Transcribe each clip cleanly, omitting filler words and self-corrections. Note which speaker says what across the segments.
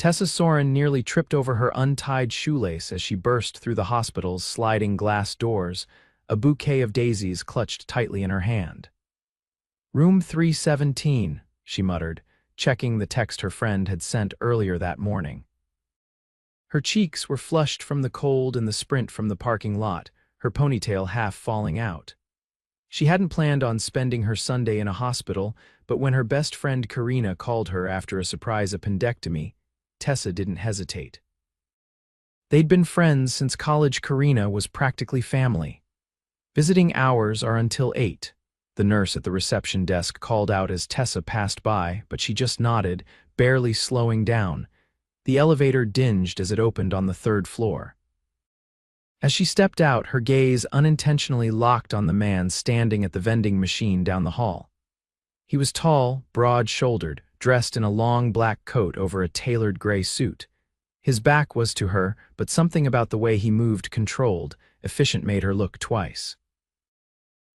Speaker 1: Tessa Soren nearly tripped over her untied shoelace as she burst through the hospital's sliding glass doors, a bouquet of daisies clutched tightly in her hand. "Room 317, she muttered, checking the text her friend had sent earlier that morning. Her cheeks were flushed from the cold and the sprint from the parking lot, her ponytail half falling out. She hadn't planned on spending her Sunday in a hospital, but when her best friend Karina called her after a surprise appendectomy, Tessa didn't hesitate. They'd been friends since college. Karina was practically family. Visiting hours are until 8, the nurse at the reception desk called out as Tessa passed by, but she just nodded, barely slowing down. The elevator dinged as it opened on the 3rd floor. As she stepped out, her gaze unintentionally locked on the man standing at the vending machine down the hall. He was tall, broad-shouldered, dressed in a long black coat over a tailored gray suit. His back was to her, but something about the way he moved controlled, efficient made her look twice.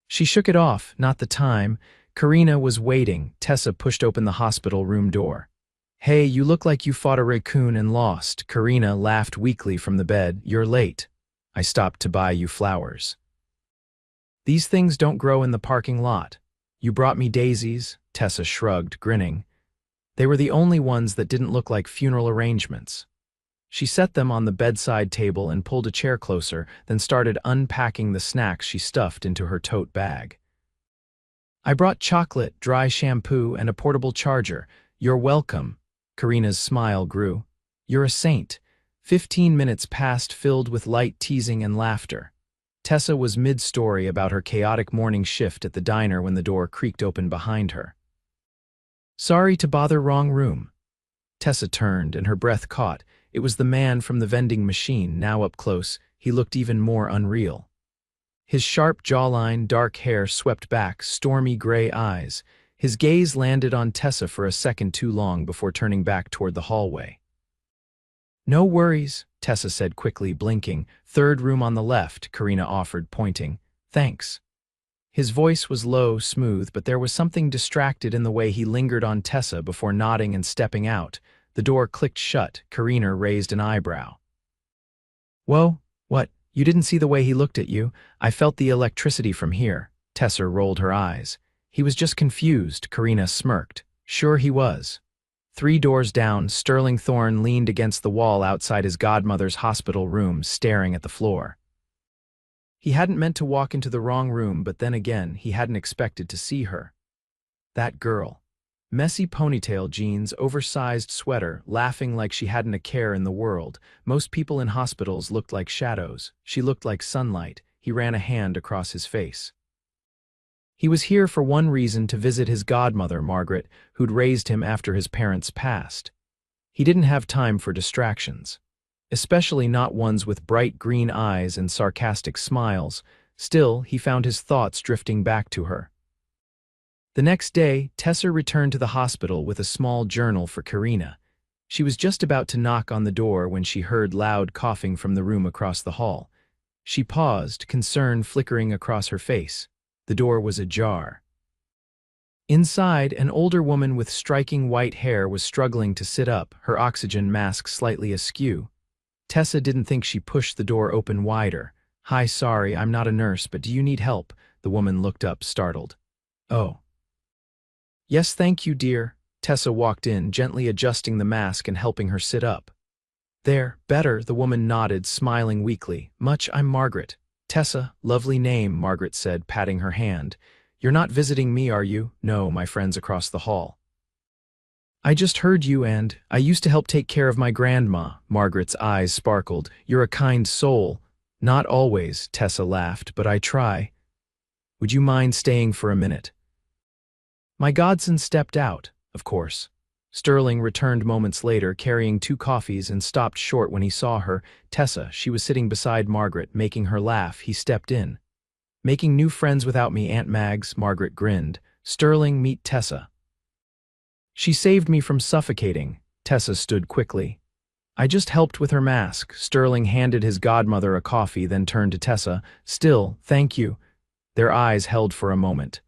Speaker 1: She shook it off, not the time. Karina was waiting. Tessa pushed open the hospital room door. "Hey, you look like you fought a raccoon and lost." Karina laughed weakly from the bed. "You're late. I stopped to buy you flowers." "These things don't grow in the parking lot." "You brought me daisies?" Tessa shrugged, grinning. They were the only ones that didn't look like funeral arrangements. She set them on the bedside table and pulled a chair closer, then started unpacking the snacks she stuffed into her tote bag. "I brought chocolate, dry shampoo, and a portable charger. You're welcome." Karina's smile grew. "You're a saint." 15 minutes passed, filled with light teasing and laughter. Tessa was mid-story about her chaotic morning shift at the diner when the door creaked open behind her. "Sorry to bother, wrong room." Tessa turned, and her breath caught. It was the man from the vending machine, now up close. He looked even more unreal. His sharp jawline, dark hair swept back, stormy gray eyes. His gaze landed on Tessa for a second too long before turning back toward the hallway. "No worries," Tessa said quickly, blinking. "Third room on the left," Karina offered, pointing. "Thanks." His voice was low, smooth, but there was something distracted in the way he lingered on Tessa before nodding and stepping out. The door clicked shut. Karina raised an eyebrow. "Whoa, what? You didn't see the way he looked at you? I felt the electricity from here." Tessa rolled her eyes. "He was just confused," Karina smirked. "Sure he was." 3 doors down, Sterling Thorne leaned against the wall outside his godmother's hospital room, staring at the floor. He hadn't meant to walk into the wrong room, but then again, he hadn't expected to see her. That girl. Messy ponytail, jeans, oversized sweater, laughing like she hadn't a care in the world. Most people in hospitals looked like shadows. She looked like sunlight. He ran a hand across his face. He was here for one reason, to visit his godmother, Margaret, who'd raised him after his parents passed. He didn't have time for distractions, especially not ones with bright green eyes and sarcastic smiles. Still, he found his thoughts drifting back to her. The next day, Tessa returned to the hospital with a small journal for Karina. She was just about to knock on the door when she heard loud coughing from the room across the hall. She paused, concern flickering across her face. The door was ajar. Inside, an older woman with striking white hair was struggling to sit up, her oxygen mask slightly askew. Tessa didn't think she pushed the door open wider. "Hi, sorry, I'm not a nurse, but do you need help?" The woman looked up, startled. "Oh. Yes, thank you, dear." Tessa walked in, gently adjusting the mask and helping her sit up. "There, better," the woman nodded, smiling weakly. "I'm Margaret." "Tessa, lovely name," Margaret said, patting her hand. "You're not visiting me, are you?" "No, my friend's across the hall." "I just heard you, and I used to help take care of my grandma." Margaret's eyes sparkled. "You're a kind soul." "Not always," Tessa laughed, "but I try. Would you mind staying for a minute?" My godson stepped out, of course. Sterling returned moments later, carrying 2 coffees, and stopped short when he saw her. Tessa, she was sitting beside Margaret, making her laugh. He stepped in. "Making new friends without me, Aunt Mags," Margaret grinned. "Sterling, meet Tessa." "She saved me from suffocating." Tessa stood quickly. "I just helped with her mask." Sterling handed his godmother a coffee, then turned to Tessa. "Still, thank you." Their eyes held for a moment.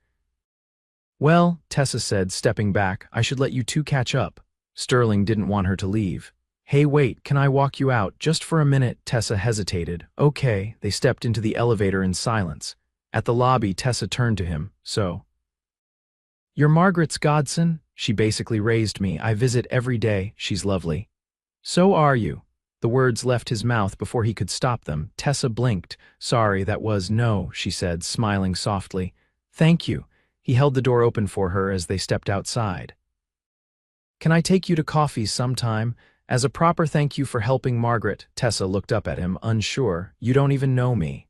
Speaker 1: "Well," Tessa said, stepping back, "I should let you two catch up." Sterling didn't want her to leave. Hey, wait, can I walk you out? Just for a minute, Tessa hesitated. Okay, they stepped into the elevator in silence. At the lobby, Tessa turned to him. So, you're Margaret's godson? She basically raised me. I visit every day. She's lovely. So are you. The words left his mouth before he could stop them. Tessa blinked. Sorry, that was no, she said, smiling softly. Thank you. He held the door open for her as they stepped outside. Can I take you to coffee sometime? As a proper thank you for helping Margaret, Tessa looked up at him, unsure. You don't even know me.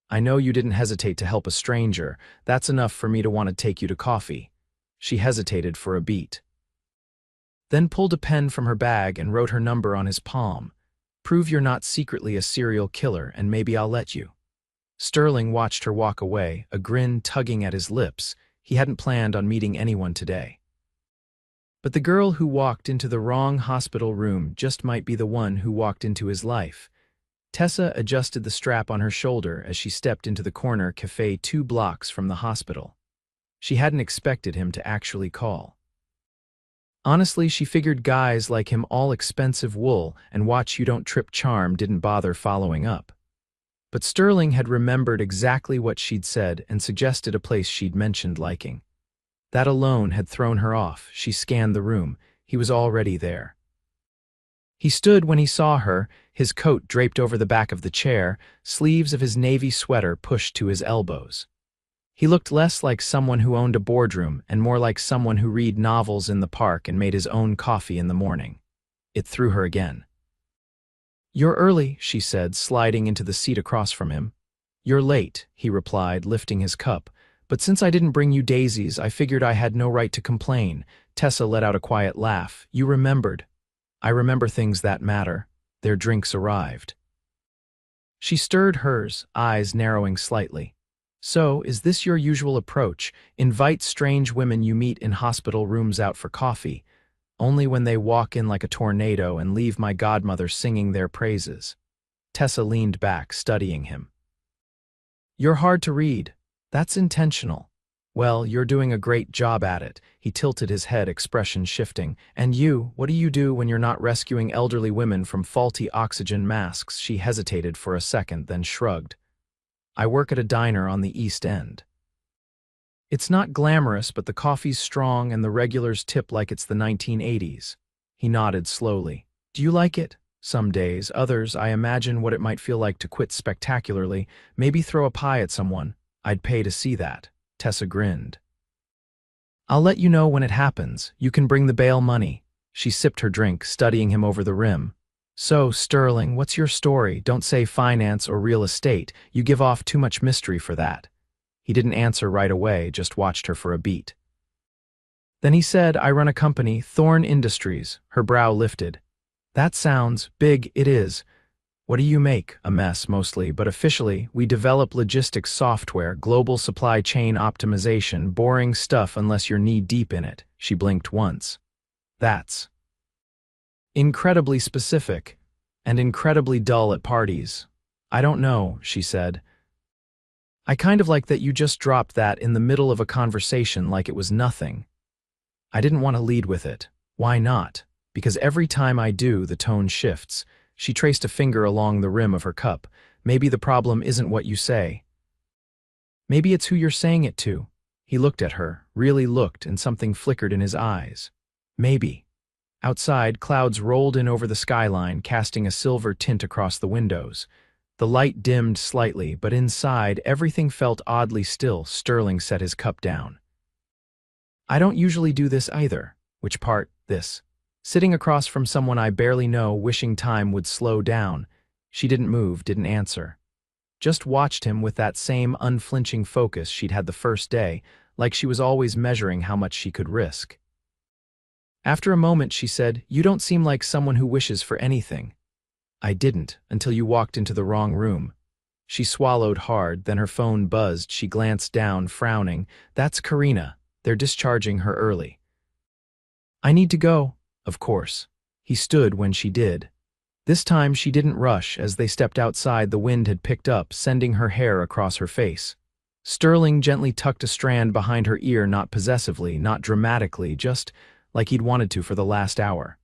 Speaker 1: I know you didn't hesitate to help a stranger. That's enough for me to want to take you to coffee. She hesitated for a beat. Then pulled a pen from her bag and wrote her number on his palm. Prove you're not secretly a serial killer and maybe I'll let you. Sterling watched her walk away, a grin tugging at his lips. He hadn't planned on meeting anyone today. But the girl who walked into the wrong hospital room just might be the one who walked into his life. Tessa adjusted the strap on her shoulder as she stepped into the corner cafe 2 blocks from the hospital. She hadn't expected him to actually call. Honestly, she figured guys like him all expensive wool and watch you don't trip charm didn't bother following up. But Sterling had remembered exactly what she'd said and suggested a place she'd mentioned liking. That alone had thrown her off. She scanned the room. He was already there. He stood when he saw her, his coat draped over the back of the chair, sleeves of his navy sweater pushed to his elbows. He looked less like someone who owned a boardroom and more like someone who read novels in the park and made his own coffee in the morning. It threw her again. You're early, she said, sliding into the seat across from him. You're late, he replied, lifting his cup. But since I didn't bring you daisies, I figured I had no right to complain. Tessa let out a quiet laugh. You remembered. I remember things that matter. Their drinks arrived. She stirred hers, eyes narrowing slightly. So, is this your usual approach? Invite strange women you meet in hospital rooms out for coffee, only when they walk in like a tornado and leave my godmother singing their praises. Tessa leaned back, studying him. You're hard to read. That's intentional. Well, you're doing a great job at it. He tilted his head, expression shifting. And you, what do you do when you're not rescuing elderly women from faulty oxygen masks? She hesitated for a second, then shrugged. I work at a diner on the East End. It's not glamorous, but the coffee's strong and the regulars tip like it's the 1980s. He nodded slowly. Do you like it? Some days, others, I imagine what it might feel like to quit spectacularly, maybe throw a pie at someone. I'd pay to see that. Tessa grinned. I'll let you know when it happens. You can bring the bail money. She sipped her drink, studying him over the rim. So, Sterling, what's your story? Don't say finance or real estate. You give off too much mystery for that. He didn't answer right away, just watched her for a beat. Then he said, I run a company, Thorn Industries. Her brow lifted. That sounds big. It is. What do you make? A mess, mostly, but officially, we develop logistics software, global supply chain optimization, boring stuff unless you're knee-deep in it. She blinked once. That's incredibly specific, and incredibly dull at parties. I don't know, she said. I kind of like that you just dropped that in the middle of a conversation like it was nothing. I didn't want to lead with it. Why not? Because every time I do, the tone shifts. She traced a finger along the rim of her cup. Maybe the problem isn't what you say. Maybe it's who you're saying it to. He looked at her, really looked, and something flickered in his eyes. Maybe. Outside, clouds rolled in over the skyline, casting a silver tint across the windows. The light dimmed slightly, but inside, everything felt oddly still. Sterling set his cup down. I don't usually do this either. Which part? This. Sitting across from someone I barely know, wishing time would slow down. She didn't move, didn't answer. Just watched him with that same unflinching focus she'd had the first day, like she was always measuring how much she could risk. After a moment, she said, You don't seem like someone who wishes for anything. I didn't, until you walked into the wrong room. She swallowed hard, then her phone buzzed. She glanced down, frowning. That's Karina. They're discharging her early. I need to go. Of course. He stood when she did. This time she didn't rush. As they stepped outside, the wind had picked up, sending her hair across her face. Sterling gently tucked a strand behind her ear, not possessively, not dramatically, just like he'd wanted to for the last hour.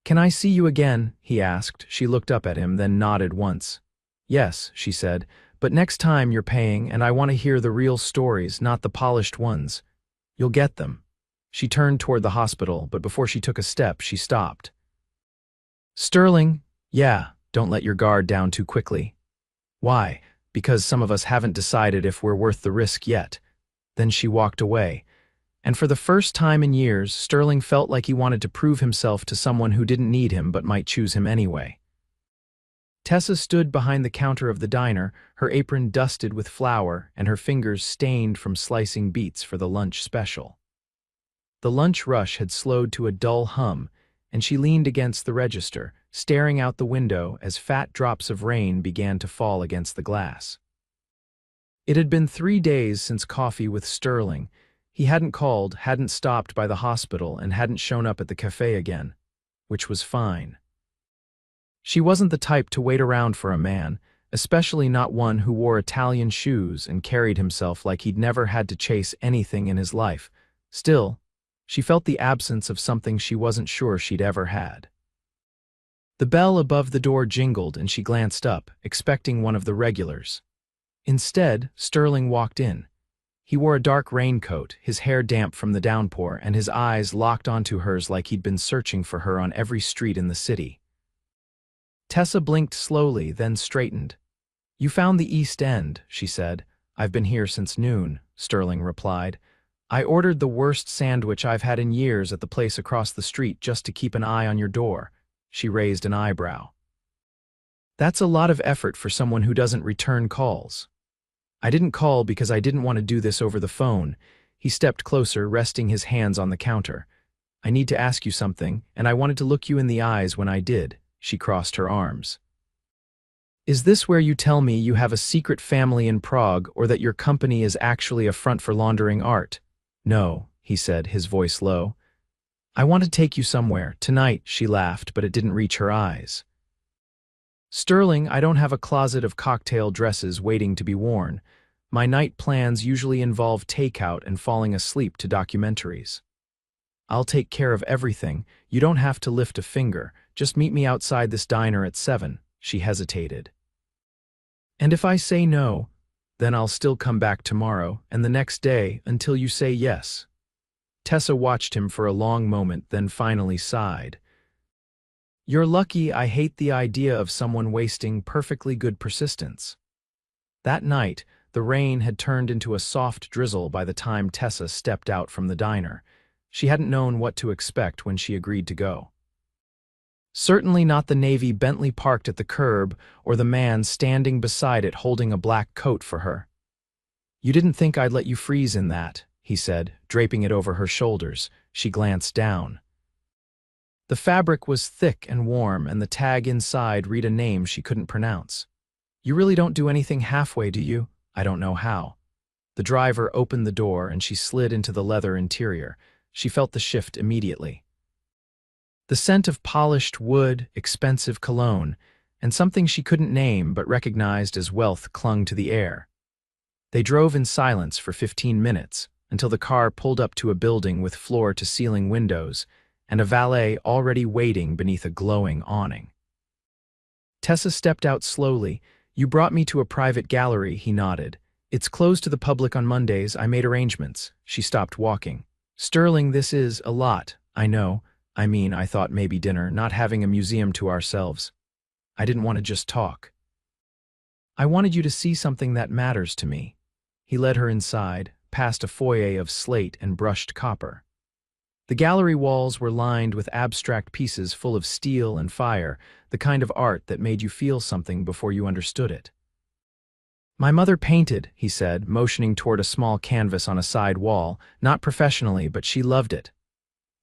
Speaker 1: "Can I see you again?" he asked. She looked up at him, then nodded once. "Yes," she said, "but next time you're paying, and I want to hear the real stories, not the polished ones. You'll get them." She turned toward the hospital, but before she took a step, she stopped. "Sterling, yeah, don't let your guard down too quickly." "Why?" "Because some of us haven't decided if we're worth the risk yet." Then she walked away. And for the first time in years, Sterling felt like he wanted to prove himself to someone who didn't need him but might choose him anyway. Tessa stood behind the counter of the diner, her apron dusted with flour and her fingers stained from slicing beets for the lunch special. The lunch rush had slowed to a dull hum, and she leaned against the register, staring out the window as fat drops of rain began to fall against the glass. It had been 3 days since coffee with Sterling. He hadn't called, hadn't stopped by the hospital, and hadn't shown up at the cafe again, which was fine. She wasn't the type to wait around for a man, especially not one who wore Italian shoes and carried himself like he'd never had to chase anything in his life. Still, she felt the absence of something she wasn't sure she'd ever had. The bell above the door jingled and she glanced up, expecting one of the regulars. Instead, Sterling walked in. He wore a dark raincoat, his hair damp from the downpour, and his eyes locked onto hers like he'd been searching for her on every street in the city. Tessa blinked slowly, then straightened. "You found the East End," she said. "I've been here since noon," Sterling replied. "I ordered the worst sandwich I've had in years at the place across the street just to keep an eye on your door." She raised an eyebrow. "That's a lot of effort for someone who doesn't return calls." "I didn't call because I didn't want to do this over the phone." He stepped closer, resting his hands on the counter. "I need to ask you something, and I wanted to look you in the eyes when I did." She crossed her arms. "Is this where you tell me you have a secret family in Prague, or that your company is actually a front for laundering art?" "No," he said, his voice low. "I want to take you somewhere, tonight," she laughed, but it didn't reach her eyes. "Sterling, I don't have a closet of cocktail dresses waiting to be worn. My night plans usually involve takeout and falling asleep to documentaries. I'll take care of everything. You don't have to lift a finger. Just meet me outside this diner at 7. She hesitated. "And if I say no, then I'll still come back tomorrow, and the next day, until you say yes." Tessa watched him for a long moment, then finally sighed. "You're lucky. I hate the idea of someone wasting perfectly good persistence." That night, the rain had turned into a soft drizzle by the time Tessa stepped out from the diner. She hadn't known what to expect when she agreed to go. Certainly not the navy Bentley parked at the curb or the man standing beside it holding a black coat for her. "You didn't think I'd let you freeze in that," he said, draping it over her shoulders. She glanced down. The fabric was thick and warm, and the tag inside read a name she couldn't pronounce. "You really don't do anything halfway, do you?" "I don't know how." The driver opened the door and she slid into the leather interior. She felt the shift immediately. The scent of polished wood, expensive cologne, and something she couldn't name but recognized as wealth clung to the air. They drove in silence for 15 minutes, until the car pulled up to a building with floor-to-ceiling windows, and a valet already waiting beneath a glowing awning. Tessa stepped out slowly. "You brought me to a private gallery," he nodded. "It's closed to the public on Mondays. I made arrangements." She stopped walking. "Sterling, this is a lot, I know. I thought maybe dinner, not having a museum to ourselves. I didn't want to just talk. I wanted you to see something that matters to me." He led her inside, past a foyer of slate and brushed copper. The gallery walls were lined with abstract pieces full of steel and fire, the kind of art that made you feel something before you understood it. "My mother painted," he said, motioning toward a small canvas on a side wall, "not professionally, but she loved it."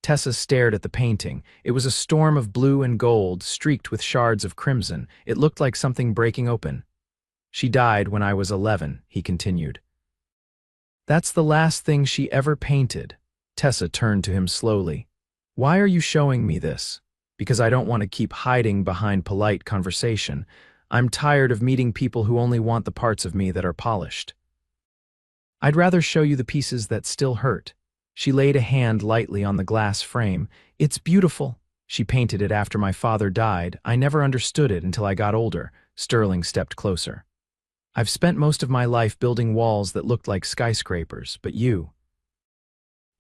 Speaker 1: Tessa stared at the painting. It was a storm of blue and gold, streaked with shards of crimson. It looked like something breaking open. "She died when I was 11, he continued. "That's the last thing she ever painted." Tessa turned to him slowly. "Why are you showing me this?" "Because I don't want to keep hiding behind polite conversation. I'm tired of meeting people who only want the parts of me that are polished. I'd rather show you the pieces that still hurt." She laid a hand lightly on the glass frame. "It's beautiful." She painted it after my father died. I never understood it until I got older. Sterling stepped closer. I've spent most of my life building walls that looked like skyscrapers, but you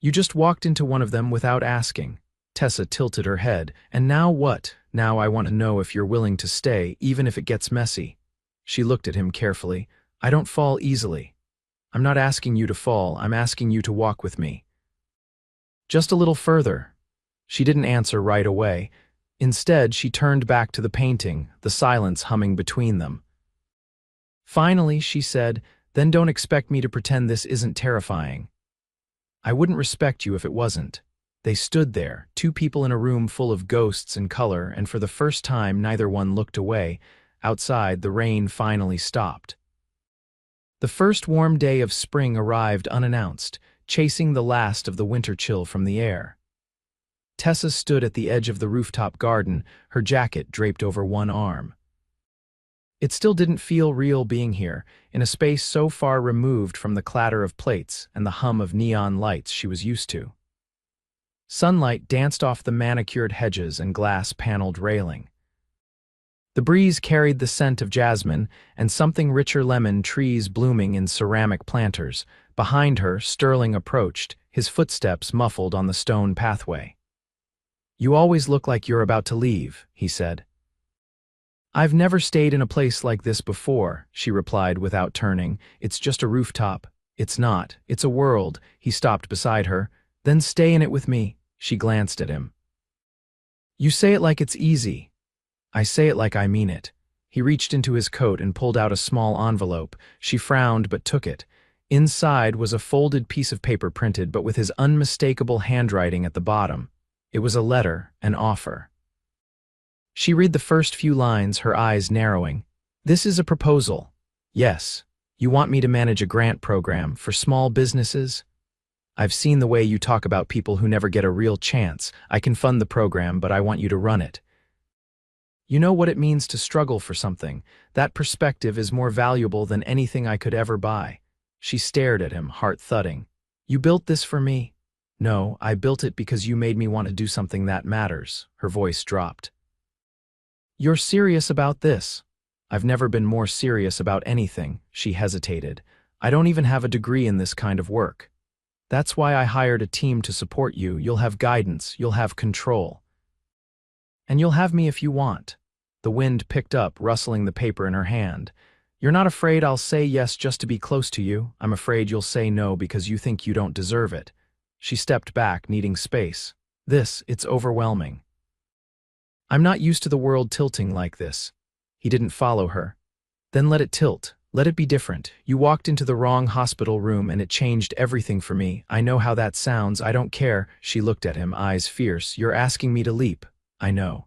Speaker 1: just walked into one of them without asking. Tessa tilted her head. And now what? Now I want to know if you're willing to stay, even if it gets messy. She looked at him carefully. I don't fall easily. I'm not asking you to fall, I'm asking you to walk with me. Just a little further. She didn't answer right away. Instead, she turned back to the painting, the silence humming between them. Finally, she said, then don't expect me to pretend this isn't terrifying. I wouldn't respect you if it wasn't. They stood there, two people in a room full of ghosts and color, and for the first time neither one looked away. Outside, the rain finally stopped. The first warm day of spring arrived unannounced, chasing the last of the winter chill from the air. Tessa stood at the edge of the rooftop garden, her jacket draped over one arm. It still didn't feel real being here, in a space so far removed from the clatter of plates and the hum of neon lights she was used to. Sunlight danced off the manicured hedges and glass-paneled railing. The breeze carried the scent of jasmine and something richer lemon trees blooming in ceramic planters. Behind her, Sterling approached, his footsteps muffled on the stone pathway. You always look like you're about to leave, he said. I've never stayed in a place like this before, she replied without turning. It's just a rooftop. It's not. It's a world. He stopped beside her. Then stay in it with me. She glanced at him. You say it like it's easy. I say it like I mean it. He reached into his coat and pulled out a small envelope. She frowned but took it. Inside was a folded piece of paper printed but with his unmistakable handwriting at the bottom. It was a letter, an offer. She read the first few lines, her eyes narrowing. This is a proposal. Yes. You want me to manage a grant program for small businesses? I've seen the way you talk about people who never get a real chance. I can fund the program, but I want you to run it. You know what it means to struggle for something. That perspective is more valuable than anything I could ever buy. She stared at him, heart thudding. You built this for me? No, I built it because you made me want to do something that matters. Her voice dropped. You're serious about this? I've never been more serious about anything, she hesitated. I don't even have a degree in this kind of work. That's why I hired a team to support you. You'll have guidance, you'll have control. And you'll have me if you want. The wind picked up, rustling the paper in her hand. You're not afraid I'll say yes just to be close to you. I'm afraid you'll say no because you think you don't deserve it. She stepped back, needing space. It's overwhelming. I'm not used to the world tilting like this. He didn't follow her. Then let it tilt. Let it be different. You walked into the wrong hospital room and it changed everything for me. I know how that sounds. I don't care. She looked at him, eyes fierce. You're asking me to leap. I know.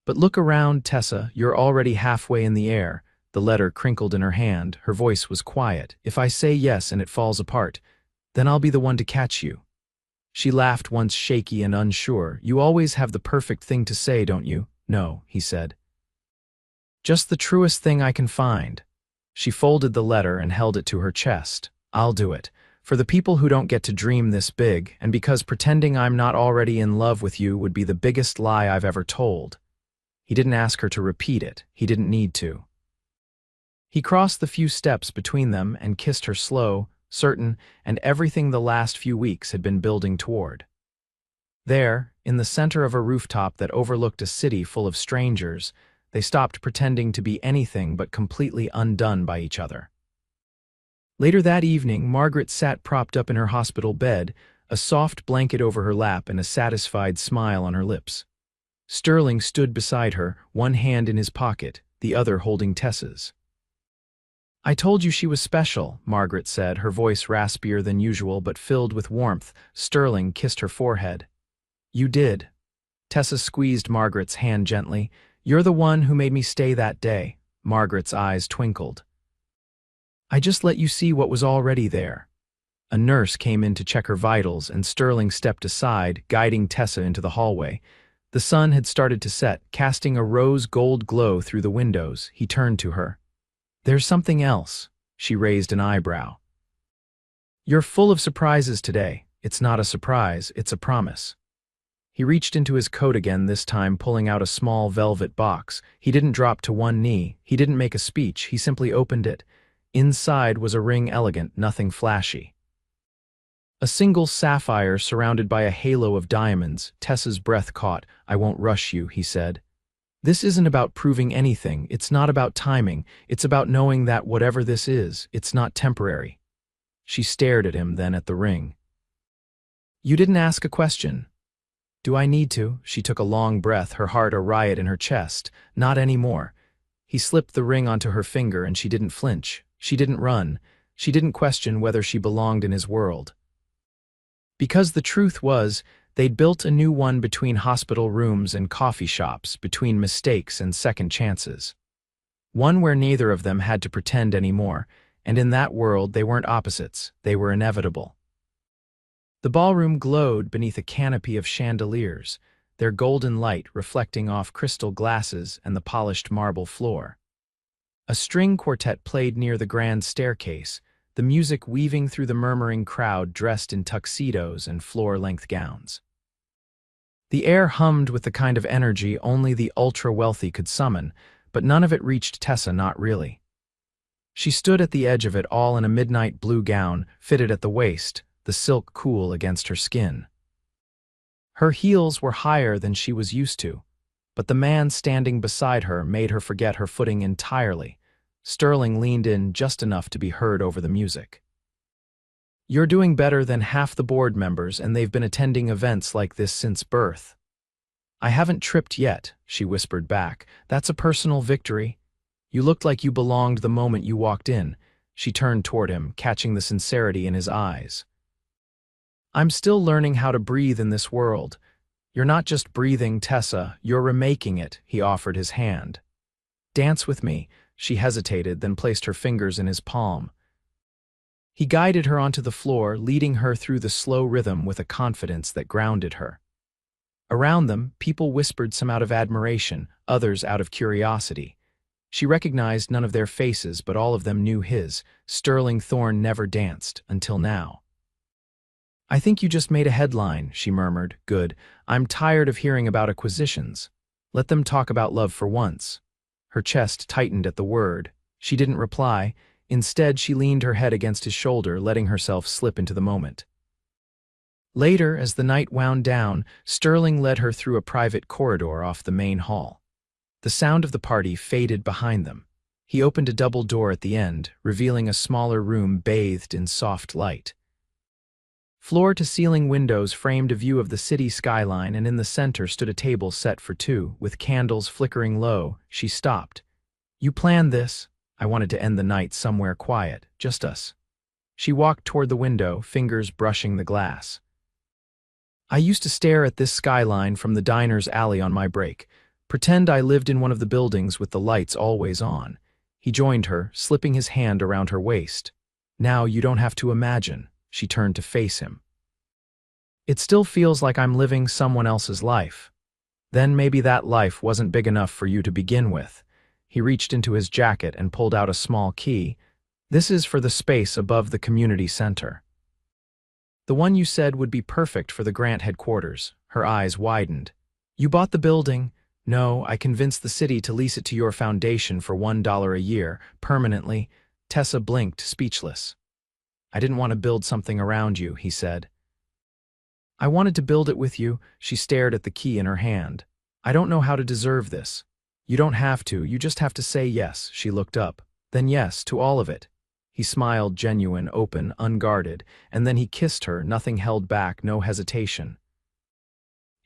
Speaker 1: But look around, Tessa. You're already halfway in the air. The letter crinkled in her hand. Her voice was quiet. If I say yes and it falls apart, then I'll be the one to catch you. She laughed, once shaky and unsure. You always have the perfect thing to say, don't you? No, he said. Just the truest thing I can find. She folded the letter and held it to her chest. I'll do it. For the people who don't get to dream this big, and because pretending I'm not already in love with you would be the biggest lie I've ever told. He didn't ask her to repeat it. He didn't need to. He crossed the few steps between them and kissed her slow, certain, and everything the last few weeks had been building toward. There, in the center of a rooftop that overlooked a city full of strangers, they stopped pretending to be anything but completely undone by each other. Later that evening, Margaret sat propped up in her hospital bed, a soft blanket over her lap and a satisfied smile on her lips. Sterling stood beside her, one hand in his pocket, the other holding Tessa's. I told you she was special, Margaret said, her voice raspier than usual but filled with warmth. Sterling kissed her forehead. You did. Tessa squeezed Margaret's hand gently. You're the one who made me stay that day. Margaret's eyes twinkled. I just let you see what was already there. A nurse came in to check her vitals, and Sterling stepped aside, guiding Tessa into the hallway. The sun had started to set, casting a rose-gold glow through the windows. He turned to her. There's something else. She raised an eyebrow. You're full of surprises today. It's not a surprise, it's a promise. He reached into his coat again, this time pulling out a small velvet box. He didn't drop to one knee. He didn't make a speech. He simply opened it. Inside was a ring, elegant, nothing flashy. A single sapphire surrounded by a halo of diamonds. Tessa's breath caught. "I won't rush you," he said. "This isn't about proving anything. It's not about timing. It's about knowing that whatever this is, it's not temporary." She stared at him, then at the ring. "You didn't ask a question." "Do I need to?" She took a long breath, her heart a riot in her chest. "Not anymore." He slipped the ring onto her finger and she didn't flinch. She didn't run. She didn't question whether she belonged in his world. Because the truth was, they'd built a new one between hospital rooms and coffee shops, between mistakes and second chances. One where neither of them had to pretend anymore, and in that world they weren't opposites, they were inevitable. The ballroom glowed beneath a canopy of chandeliers, their golden light reflecting off crystal glasses and the polished marble floor. A string quartet played near the grand staircase, the music weaving through the murmuring crowd dressed in tuxedos and floor-length gowns. The air hummed with the kind of energy only the ultra-wealthy could summon, but none of it reached Tessa, not really. She stood at the edge of it all in a midnight blue gown, fitted at the waist, the silk cool against her skin. Her heels were higher than she was used to, but the man standing beside her made her forget her footing entirely. Sterling leaned in just enough to be heard over the music. "You're doing better than half the board members, and they've been attending events like this since birth." "I haven't tripped yet," she whispered back. "That's a personal victory. You looked like you belonged the moment you walked in." She turned toward him, catching the sincerity in his eyes. "I'm still learning how to breathe in this world." "You're not just breathing, Tessa, you're remaking it," he offered his hand. "Dance with me." She hesitated, then placed her fingers in his palm. He guided her onto the floor, leading her through the slow rhythm with a confidence that grounded her. Around them, people whispered, some out of admiration, others out of curiosity. She recognized none of their faces, but all of them knew his. Sterling Thorne never danced, until now. "I think you just made a headline," she murmured. "Good. I'm tired of hearing about acquisitions. Let them talk about love for once." Her chest tightened at the word. She didn't reply. Instead, she leaned her head against his shoulder, letting herself slip into the moment. Later, as the night wound down, Sterling led her through a private corridor off the main hall. The sound of the party faded behind them. He opened a double door at the end, revealing a smaller room bathed in soft light. Floor-to-ceiling windows framed a view of the city skyline, and in the center stood a table set for two, with candles flickering low. She stopped. "You planned this?" "I wanted to end the night somewhere quiet, just us." She walked toward the window, fingers brushing the glass. "I used to stare at this skyline from the diner's alley on my break. Pretend I lived in one of the buildings with the lights always on." He joined her, slipping his hand around her waist. "Now you don't have to imagine." She turned to face him. "It still feels like I'm living someone else's life." "Then maybe that life wasn't big enough for you to begin with." He reached into his jacket and pulled out a small key. "This is for the space above the community center. The one you said would be perfect for the Grant headquarters." Her eyes widened. "You bought the building?" "No, I convinced the city to lease it to your foundation for $1 a year, permanently." Tessa blinked, speechless. "I didn't want to build something around you," he said. "I wanted to build it with you." She stared at the key in her hand. "I don't know how to deserve this." "You don't have to, you just have to say yes." She looked up. "Then yes, to all of it." He smiled, genuine, open, unguarded, and then he kissed her, nothing held back, no hesitation.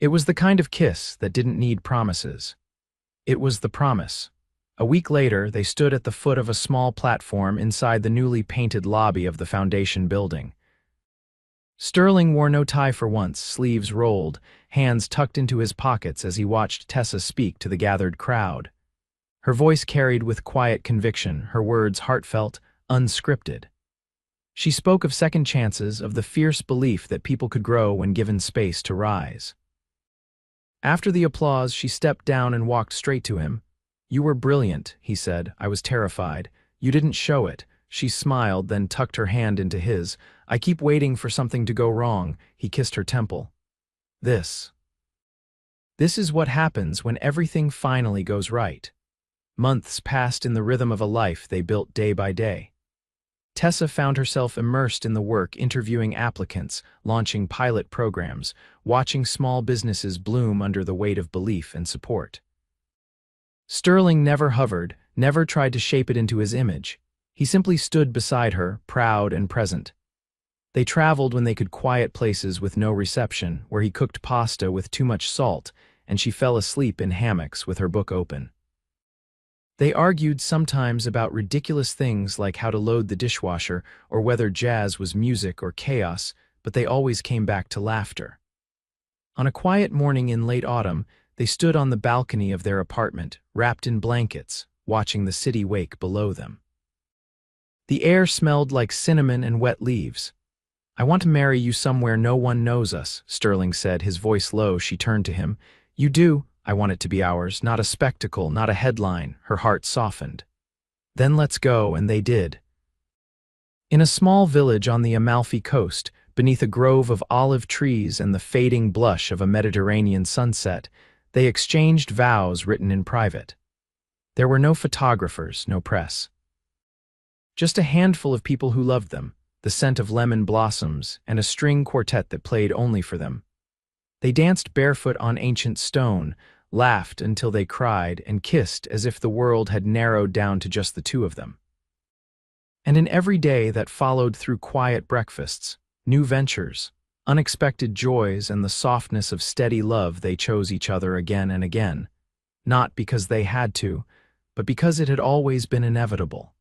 Speaker 1: It was the kind of kiss that didn't need promises. It was the promise. A week later, they stood at the foot of a small platform inside the newly painted lobby of the foundation building. Sterling wore no tie for once, sleeves rolled, hands tucked into his pockets as he watched Tessa speak to the gathered crowd. Her voice carried with quiet conviction, her words heartfelt, unscripted. She spoke of second chances, of the fierce belief that people could grow when given space to rise. After the applause, she stepped down and walked straight to him. "You were brilliant," he said. "I was terrified. You didn't show it." She smiled, then tucked her hand into his. "I keep waiting for something to go wrong." He kissed her temple. "This." This is what happens when everything finally goes right. Months passed in the rhythm of a life they built day by day. Tessa found herself immersed in the work, interviewing applicants, launching pilot programs, watching small businesses bloom under the weight of belief and support. Sterling never hovered, never tried to shape it into his image. He simply stood beside her, proud and present. They traveled when they could, quiet places with no reception, where he cooked pasta with too much salt, and she fell asleep in hammocks with her book open. They argued sometimes about ridiculous things like how to load the dishwasher or whether jazz was music or chaos, but they always came back to laughter. On a quiet morning in late autumn, they stood on the balcony of their apartment, wrapped in blankets, watching the city wake below them. The air smelled like cinnamon and wet leaves. "I want to marry you somewhere no one knows us," Sterling said, his voice low. She turned to him. "You do? I want it to be ours, not a spectacle, not a headline." Her heart softened. "Then let's go," and they did. In a small village on the Amalfi coast, beneath a grove of olive trees and the fading blush of a Mediterranean sunset, they exchanged vows written in private. There were no photographers, no press. Just a handful of people who loved them, the scent of lemon blossoms, and a string quartet that played only for them. They danced barefoot on ancient stone, laughed until they cried, and kissed as if the world had narrowed down to just the two of them. And in every day that followed, through quiet breakfasts, new ventures, unexpected joys, and the softness of steady love, they chose each other again and again, not because they had to, but because it had always been inevitable.